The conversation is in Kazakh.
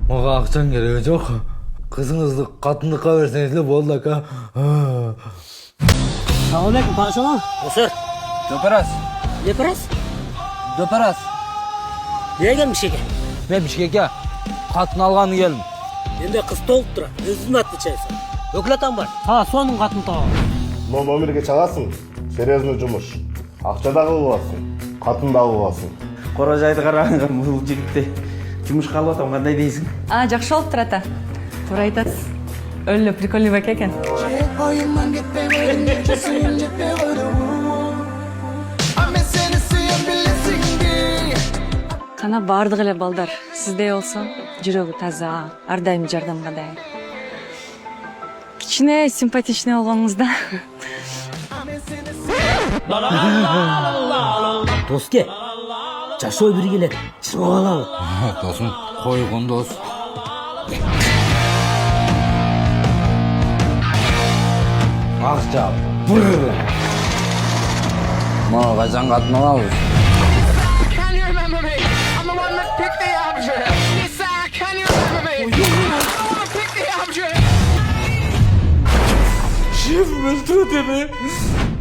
Мага акчаң кереги жок. Кызыңызды катындыка берсеңиз эле болду ака. Салам алейкум, пашалам. Осы. Дөпөрас. Лепарас? Дөпөрас. Неге Бишкекке? Мен Бишкекке катын алганы келдим. Менде кыз толуп тура. Өзүнүн аты чайсың. Өкүл атаң бар. Сонун катын табам. Но номерге чаласың, серьезный жумуш. Акча да кылып аласың, катын да алып аласың. Корожайды караганда бул жигитти жумушка алып атам, кандай дейсиң? Жакшы болуп турат ата. Туура айтасыз. Өлө прикольный бак экен. Кана бардык эле балдар. Сиздей болсо, жүрөгү таза, ар дайым жардамга даяр. Кичине симпатичный болгонуңузда. Доске. Жашоо бир келет. Чыгып алалы. Досум, койгон дос. Акча. Мага качан катын алабыз? Can you remember me? I'm the one that picked the object. Yes, can you remember me? I'm the one that picked the object. Şef öldürdü beni.